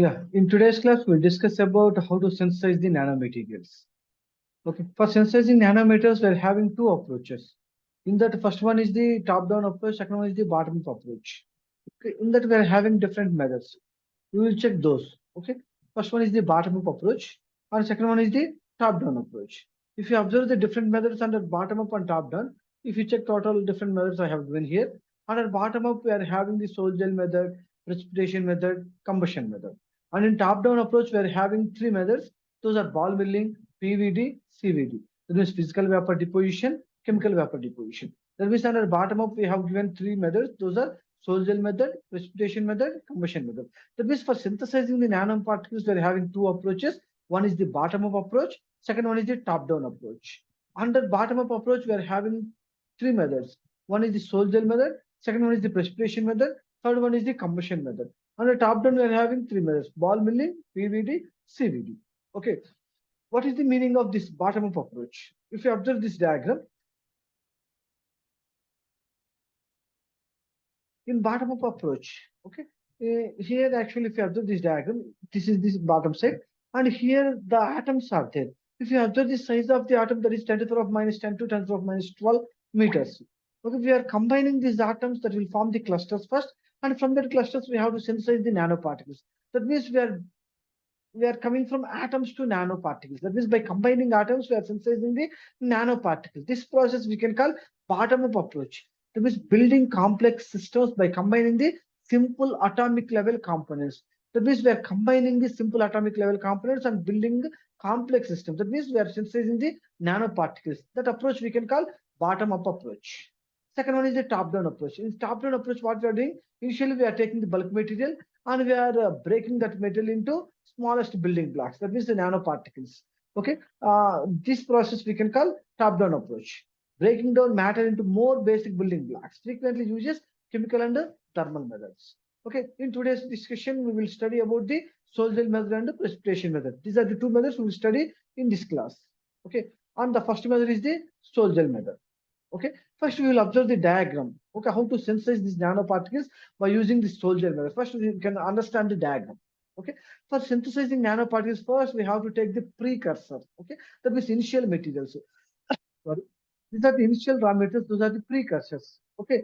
Yeah, in today's class, we'll discuss about how to synthesize the nanomaterials. Okay, for synthesizing nanometers, we're having two approaches. In that, first one is the top-down approach, second one is the bottom-up approach. Okay, in that, we're having different methods. We will check those. Okay, first one is the bottom-up approach, and second one is the top-down approach. If you observe the different methods under bottom-up and top-down, if you check total different methods I have given here, under bottom-up, we are having the soul gel method, precipitation method, combustion method. And in top-down approach, we are having three methods. Those are ball milling, PVD, CVD. That means physical vapor deposition, chemical vapor deposition. That means under bottom up, we have given three methods. Those are soul gel method, precipitation method, combustion method. That means for synthesizing the nanoparticles, we are having two approaches. One is the bottom up approach. Second one is the top down approach. Under bottom up approach, we are having three methods. One is the soul gel method. Second one is the precipitation method. Third one is the combustion method. Under top down, we are having three methods: ball milling, PVD, CVD. Okay. What is the meaning of this bottom up approach? If you observe this diagram, in bottom up approach, okay, here actually if you observe this diagram, this is this bottom side, and here the atoms are there. If you observe the size of the atom, that is 10 to the power of minus 10 to 10 to the power of minus 12 meters. Okay, we are combining these atoms that will form the clusters first, and from that clusters we have to synthesize the nanoparticles. That means we are coming from atoms to nanoparticles. That means by combining atoms, we are synthesizing the nanoparticles. This process we can call bottom-up approach. That means building complex systems by combining the simple atomic level components. That means we are combining the simple atomic level components and building complex systems. That means we are synthesizing the nanoparticles. That approach we can call bottom-up approach. Second one is the top-down approach. In top-down approach, what we are doing, initially we are taking the bulk material and we are breaking that material into smallest building blocks. That means the nanoparticles. Okay, this process we can call top-down approach. Breaking down matter into more basic building blocks. Frequently uses chemical and thermal methods. Okay, in today's discussion, we will study about the soil gel method and the precipitation method. These are the two methods we will study in this class. Okay, and the first method is the soil gel method. Okay, first we will observe the diagram. Okay, how to synthesize these nanoparticles by using the soil gel method. First we can understand the diagram. Okay, for synthesizing nanoparticles, first we have to take the precursor. Okay, that means initial materials. Sorry, these are the initial raw materials. Those are the precursors. Okay,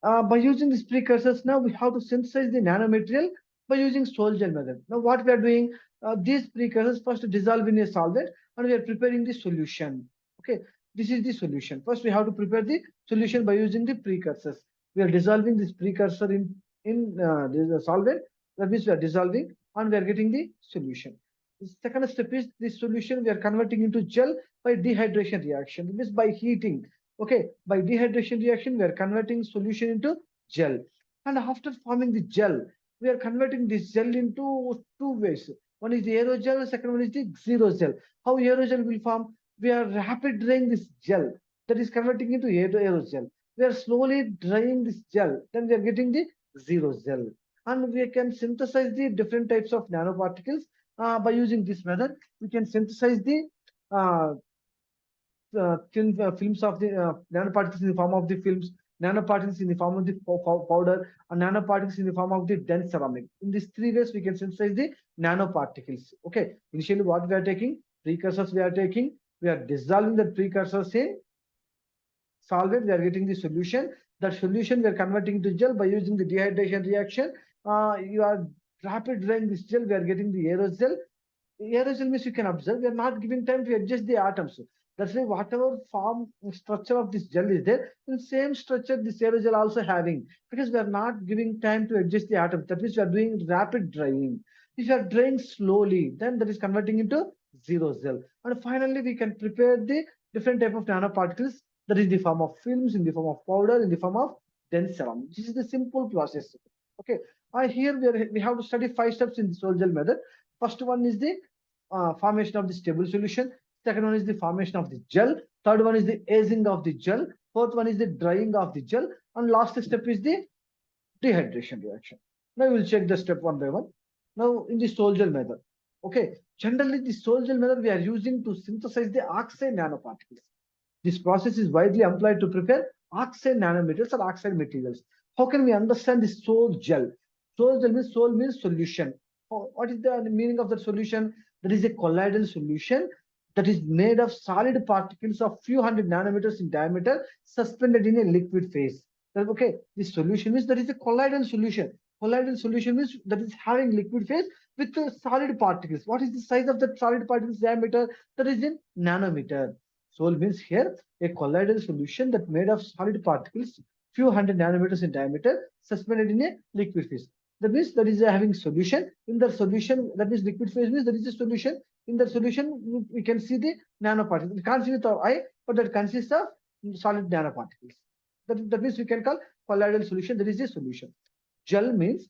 by using these precursors, now we have to synthesize the nanomaterial by using soil gel method. Now what we are doing, these precursors first dissolve in a solvent and we are preparing the solution. Okay, this is the solution. First we have to prepare the solution by using the precursors. We are dissolving this precursor in the solvent. That means we are dissolving and we are getting the solution. The second step is the solution we are converting into gel by dehydration reaction. That means by heating. Okay, by dehydration reaction, we are converting solution into gel. And after forming the gel, we are converting this gel into two ways. One is the aerogel, second one is the xerogel. How aerogel will form? We are rapid drying this gel, that is converting into aerogel. We are slowly drying this gel, then we are getting the xerogel. And we can synthesize the different types of nanoparticles by using this method. We can synthesize the uh, films of the nanoparticles in the form of the films, nanoparticles in the form of the powder, and nanoparticles in the form of the dense ceramic. In these three ways, we can synthesize the nanoparticles. Okay, initially what we are taking, precursors we are dissolving the precursors in solvent, we are getting the solution. That solution we are converting to gel by using the dehydration reaction. You are rapid drying this gel, we are getting the aerosol. Aerosol means you can observe, we are not giving time to adjust the atoms. That's why whatever form structure of this gel is there, in same structure this aerosol also having, because we are not giving time to adjust the atoms. That means we are doing rapid drying. If you are drying slowly, then that is converting into zero gel. And finally, we can prepare the different type of nanoparticles, that is in the form of films, in the form of powder, in the form of dense ceramic. This is the simple process. Okay. Here we have to study 5 steps in the soil gel method. First one is the formation of the stable solution. Second one is the formation of the gel. Third one is the aging of the gel. Fourth one is the drying of the gel. And last step is the dehydration reaction. Now we will check the step one by one. Now in the soil gel method. Okay. Generally, the soil gel method we are using to synthesize the oxide nanoparticles. This process is widely employed to prepare oxide nanometers or oxide materials. How can we understand the soil gel? Soil gel means solution. What is the meaning of the solution? That is a colloidal solution that is made of solid particles of few hundred nanometers in diameter suspended in a liquid phase. Okay, this solution means that is a colloidal solution. Colloidal solution means that is having liquid phase with solid particles. What is the size of the solid particles diameter? That is in nanometer. So it means here a colloidal solution that made of solid particles few hundred nanometers in diameter suspended in a liquid phase. That means that is having solution. In the solution, that is liquid phase means there is a solution. In the solution, we can see the nanoparticles. We can't see with our eye, but that consists of solid nanoparticles. That means we can call colloidal solution. There is a solution. Gel means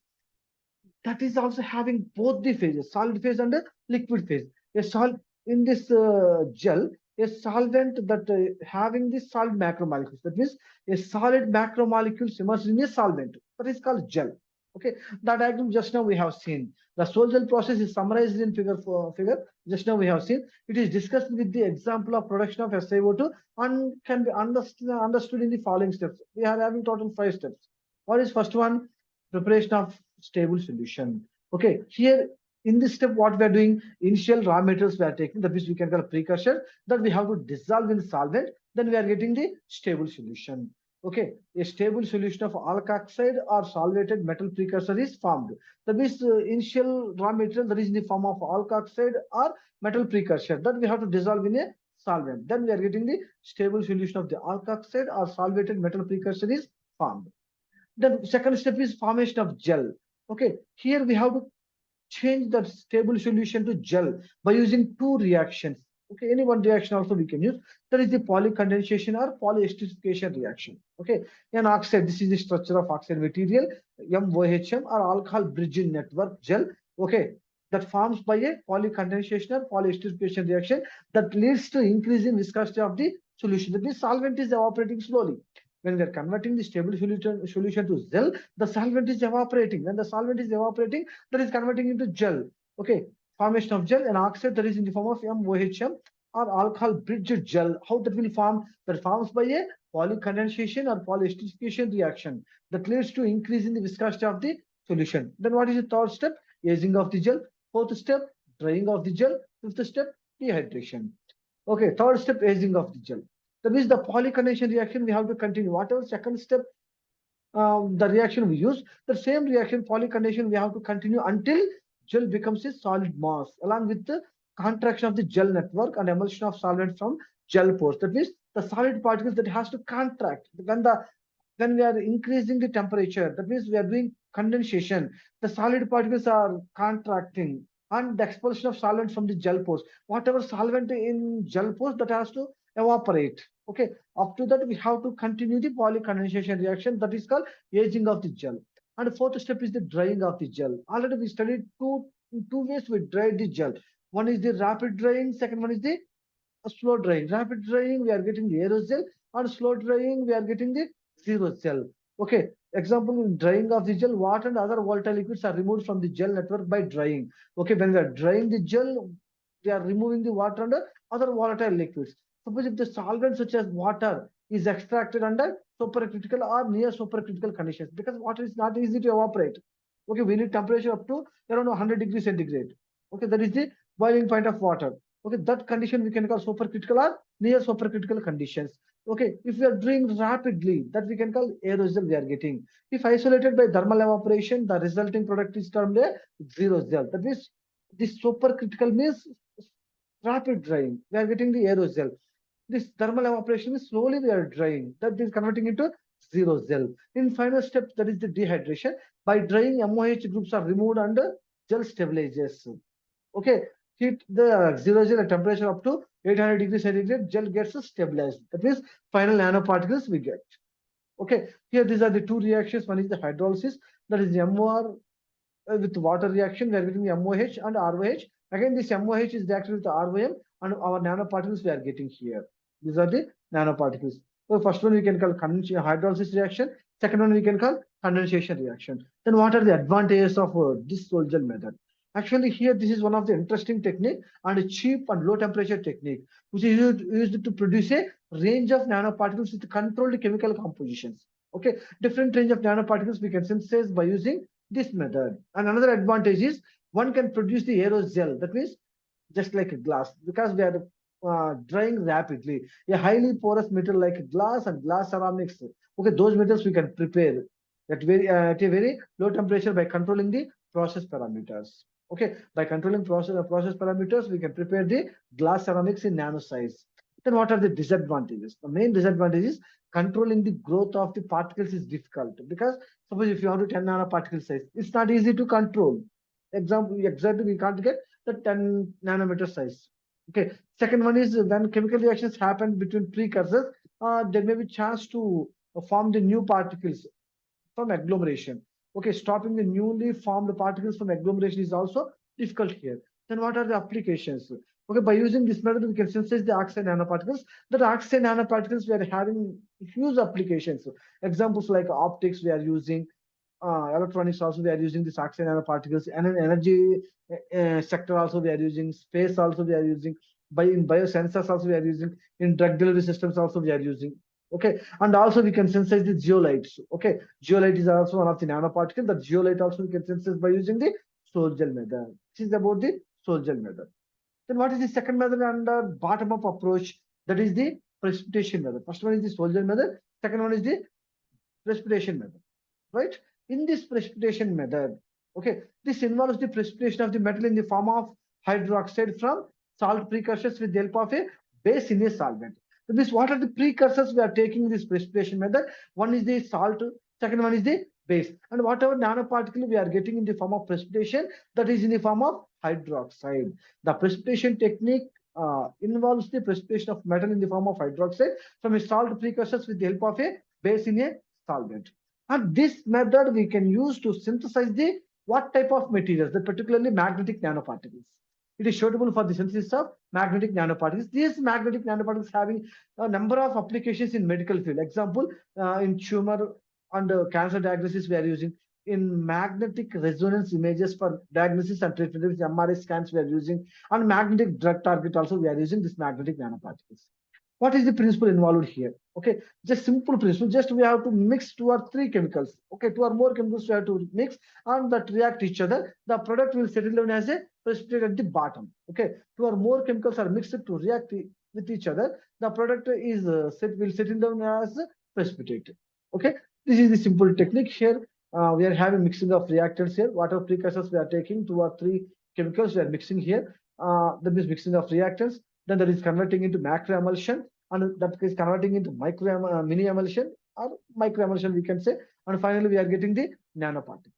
that is also having both the phases, solid phase and a liquid phase. A sol in this gel, a solvent that having the solid macromolecules. That means a solid macromolecule immersed in a solvent. That is called gel. Okay, that diagram just now we have seen. The Sol-Gel process is summarized in figure. Just now we have seen. It is discussed with the example of production of SiO2 and can be understood in the following steps. We are having total 5 steps. What is first one? Preparation of stable solution. Okay, here in this step, what we are doing, initial raw materials we are taking, that means we can call a precursor, that we have to dissolve in solvent, then we are getting the stable solution. Okay, a stable solution of alkoxide or solvated metal precursor is formed. That means initial raw material that is in the form of alkoxide or metal precursor that we have to dissolve in a solvent. Then we are getting the stable solution of the alkoxide or solvated metal precursor is formed. The second step is formation of gel. Okay, here we have to change the stable solution to gel by using 2 reactions. Okay, any one reaction also we can use. That is the polycondensation or polyesterification reaction. Okay, an oxide, this is the structure of oxide material, MOHM or alcohol bridging network gel. Okay, that forms by a polycondensation or polyesterification reaction that leads to increase in viscosity of the solution. That means solvent is evaporating slowly. When we are converting the stable solution to gel, the solvent is evaporating. When the solvent is evaporating, that is converting into gel. Okay, formation of gel and oxide that is in the form of MOHM or alcohol bridged gel. How that will form? That forms by a polycondensation or polyesterification reaction that leads to increase in the viscosity of the solution. Then what is the third step? Aging of the gel. Fourth step, drying of the gel. Fifth step, dehydration. Okay, third step, aging of the gel. That means the polycondensation reaction we have to continue. Whatever second step, the reaction we use, the same reaction polycondensation we have to continue until gel becomes a solid mass along with the contraction of the gel network and emulsion of solvent from gel pores. That means the solid particles that has to contract when we are increasing the temperature. That means we are doing condensation. The solid particles are contracting and the expulsion of solvent from the gel pores. Whatever solvent in gel pores that has to evaporate. Okay, up to that we have to continue the polycondensation reaction that is called aging of the gel. And the fourth step is the drying of the gel. Already we studied two ways we dry the gel. One is the rapid drying, second one is the slow drying. Rapid drying we are getting the aerosol and slow drying we are getting the zero gel. Okay, example in drying of the gel, water and other volatile liquids are removed from the gel network by drying. Okay, when we are drying the gel, we are removing the water and other volatile liquids. Suppose if the solvent such as water is extracted under supercritical or near supercritical conditions, because water is not easy to evaporate. Okay, we need temperature up to around 100 degrees centigrade. Okay, that is the boiling point of water. Okay, that condition we can call supercritical or near supercritical conditions. Okay, if we are doing rapidly, that we can call aerosol we are getting. If isolated by thermal evaporation, the resulting product is termed a zero gel. That means this supercritical means rapid drying. We are getting the aerosol. This thermal evaporation is slowly we are drying. That is converting into zero gel. In final step, that is the dehydration. By drying, MOH groups are removed and gel stabilizes. Okay, heat the zero gel at temperature up to 800 degrees centigrade, gel gets stabilized. That means final nanoparticles we get. Okay, here these are the two reactions. One is the hydrolysis, that is the MOR with water reaction. We are getting the MOH and ROH. Again, this MOH is reacted with the ROM and our nanoparticles we are getting here. These are the nanoparticles. So first one we can call hydrolysis reaction. Second one we can call condensation reaction. Then what are the advantages of this Sol-Gel method? Actually, here this is one of the interesting technique and a cheap and low temperature technique, which is used to produce a range of nanoparticles with controlled chemical compositions. Okay, different range of nanoparticles we can synthesize by using this method. And another advantage is one can produce the aerosol, that means just like a glass, because we are drying rapidly. A highly porous material like glass and glass ceramics. Okay, those metals we can prepare at a very low temperature by controlling the process parameters. Okay, by controlling process parameters, we can prepare the glass ceramics in nano size. Then what are the disadvantages? The main disadvantage is controlling the growth of the particles is difficult, because suppose if you want to 10 nanoparticle size, it's not easy to control. Example, exactly we can't get the 10 nanometer size. Okay. Second one is when chemical reactions happen between precursors, there may be chance to form the new particles from agglomeration. Okay, stopping the newly formed particles from agglomeration is also difficult here. Then what are the applications? Okay, by using this method, we can synthesize the oxide nanoparticles. The oxide nanoparticles, we are having huge applications. Examples like optics, we are using electronics also, we are using this oxide nanoparticles, and in energy sector also we are using, space also we are using, in biosensors also we are using, in drug delivery systems also we are using. Okay, and also we can synthesize the zeolites. Okay, zeolite is also one of the nanoparticle. The zeolite also we can synthesize by using the soil gel method. This is about the soil gel method. Then what is the second method under bottom up approach? That is the precipitation method. First one is the soil gel method, second one is the precipitation method, right? In this precipitation method, okay, this involves the precipitation of the metal in the form of hydroxide from salt precursors with the help of a base in a solvent. So this, what are the precursors we are taking in this precipitation method? One is the salt, second one is the base, and whatever nanoparticle we are getting in the form of precipitation, that is in the form of hydroxide. The precipitation technique involves the precipitation of metal in the form of hydroxide from a salt precursors with the help of a base in a solvent. And this method we can use to synthesize the what type of materials, that particularly magnetic nanoparticles. It is suitable for the synthesis of magnetic nanoparticles. These magnetic nanoparticles having a number of applications in medical field. Example, in tumor and cancer diagnosis we are using. In magnetic resonance images for diagnosis and treatment, MRI scans we are using, and magnetic drug target also we are using this magnetic nanoparticles. What is the principle involved here? Okay, just simple principle. Just we have to mix two or three chemicals. Okay, two or more chemicals we have to mix and that react each other. The product will settle down as a precipitate at the bottom. Okay, two or more chemicals are mixed to react with each other. The product is will settle down as precipitate. Okay, this is the simple technique here. We are having mixing of reactants here. Whatever precursors we are taking, two or three chemicals we are mixing here. That is mixing of reactants. Then that is converting into macro emulsion, and that is converting into mini emulsion or micro emulsion we can say, and finally we are getting the nanoparticles.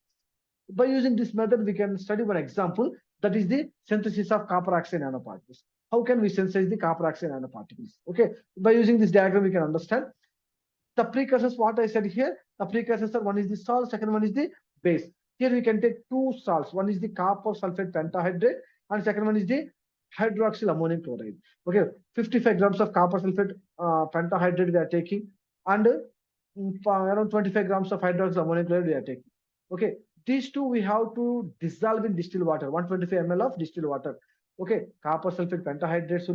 By using this method, we can study one example, that is the synthesis of copper oxide nanoparticles. How can we synthesize the copper oxide nanoparticles? Okay, by using this diagram we can understand the precursors. What I said here, the precursors are, one is the salt, second one is the base. Here we can take two salts, one is the copper sulfate pentahydrate and second one is the hydroxyl ammonium chloride. Okay, 55 grams of copper sulfate pentahydrate we are taking, and around 25 grams of hydroxyl ammonium chloride we are taking. Okay, these two we have to dissolve in distilled water, 125 ml of distilled water. Okay, copper sulfate pentahydrate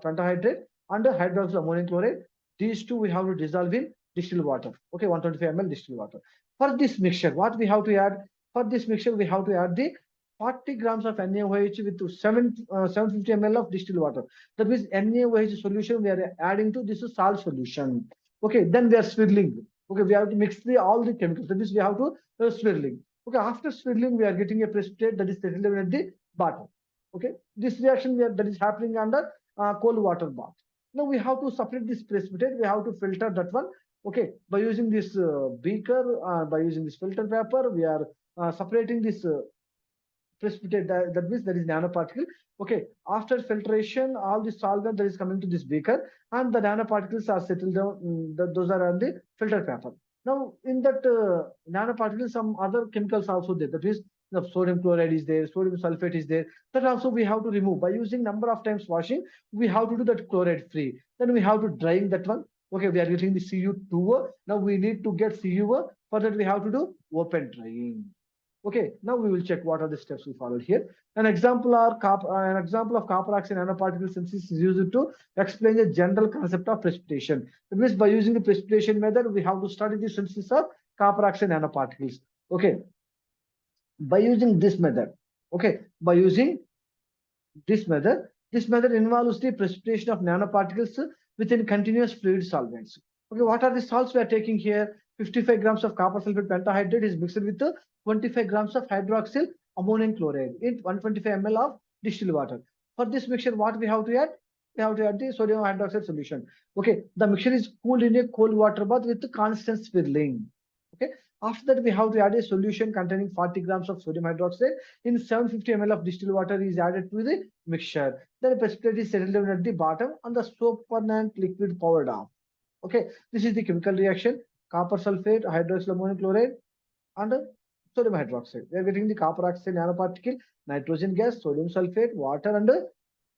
pentahydrate and hydroxyl ammonium chloride. These two we have to dissolve in distilled water. Okay, 125 ml distilled water. For this mixture, what we have to add? For this mixture, we have to add the 40 grams of NaOH with 750 ml of distilled water. That means NaOH solution we are adding to this salt solution. Okay, then we are swirling. Okay, we have to mix all the chemicals. That means we have to swirling. Okay, after swirling, we are getting a precipitate that is settled at the bottom. Okay, this reaction that is happening under cold water bath. Now we have to separate this precipitate. We have to filter that one. Okay, by using this beaker, by using this filter paper, we are separating this precipitate. That means there is nanoparticle. Okay, after filtration, all the solvent that is coming to this beaker and the nanoparticles are settled down. Those are on the filter paper. Now in that nanoparticles, some other chemicals also there. That is the sodium chloride is there, sodium sulfate is there. That also we have to remove by using number of times washing. We have to do that chloride free. Then we have to drying that one. Okay, we are getting the Cu2. Now we need to get Cu. For that we have to do open drying. Okay, now we will check what are the steps we followed here. An example of copper oxide nanoparticle synthesis is used to explain the general concept of precipitation. That means by using the precipitation method, we have to study the synthesis of copper oxide nanoparticles. Okay, by using this method, Okay, by using this method involves the precipitation of nanoparticles within continuous fluid solvents. Okay, what are the salts we are taking here? 55 grams of copper sulfate pentahydrate is mixed with 25 grams of hydroxyl ammonium chloride in 125 ml of distilled water. For this mixture, what we have to add? We have to add the sodium hydroxide solution. Okay, the mixture is cooled in a cold water bath with constant swirling. Okay, after that we have to add a solution containing 40 grams of sodium hydroxide in 750 ml of distilled water is added to the mixture. Then the precipitate is settled down at the bottom and the supernatant liquid poured off. Okay, this is the chemical reaction: copper sulfate, hydroxyl ammonium chloride, and sodium hydroxide. We are getting the copper oxide nanoparticle, nitrogen gas, sodium sulfate, water, and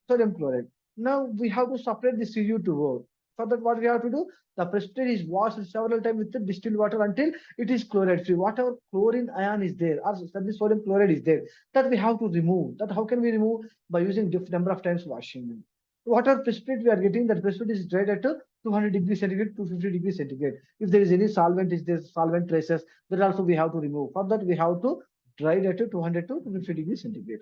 sodium chloride. Now we have to separate the Cu2O. For that, what we have to do? The precipitate is washed several times with the distilled water until it is chloride free. Whatever chlorine ion is there, or the sodium chloride is there, that we have to remove. That how can we remove? By using different number of times washing. Whatever precipitate we are getting, that precipitate is dried at 200 degrees centigrade, 250 degrees centigrade. If there is any solvent, is there solvent traces, that also we have to remove. For that, we have to dry it at 200 to 250 degrees centigrade.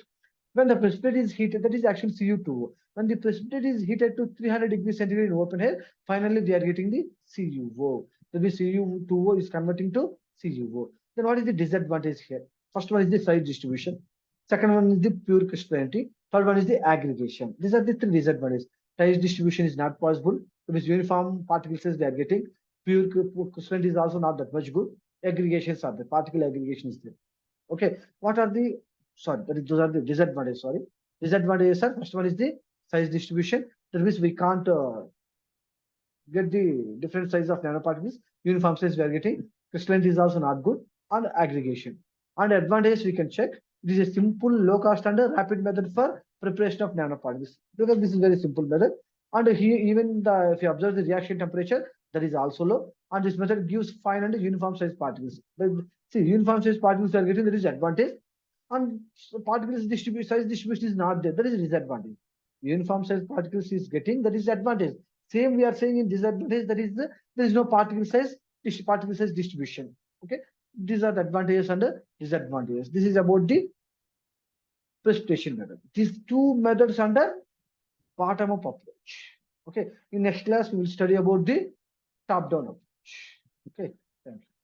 When the precipitate is heated, that is actually Cu2O. When the precipitate is heated to 300 degrees centigrade in open air, finally we are getting the CuO. That means Cu2O is converting to CuO. Then what is the disadvantage here? First one is the size distribution. Second one is the pure crystallinity. Third one is the aggregation. These are the three disadvantages. Size distribution is not possible. That means uniform particle size they are getting. Pure crystallinity is also not that much good. Aggregations are there. Particle aggregation is there. Okay. What are the those are the disadvantages. Sorry, disadvantages are: first one is the size distribution. That means we can't get the different size of nanoparticles. Uniform size we are getting. Crystallinity is also not good. And aggregation. And advantage we can check. This is a simple, low cost and a rapid method for preparation of nanoparticles. Because this is very simple method. And here even if you observe the reaction temperature, that is also low. And this method gives fine and uniform size particles. See, uniform size particles are getting, there is advantage. And particles size distribution is not there. That is disadvantage. Uniform size particles is getting, that is advantage. Same we are saying in disadvantage, that is there is no particle size distribution. Okay, these are the advantages and the disadvantages. This is about the precipitation method. These two methods under bottom up approach. Okay, in next class we will study about the top down approach. Okay.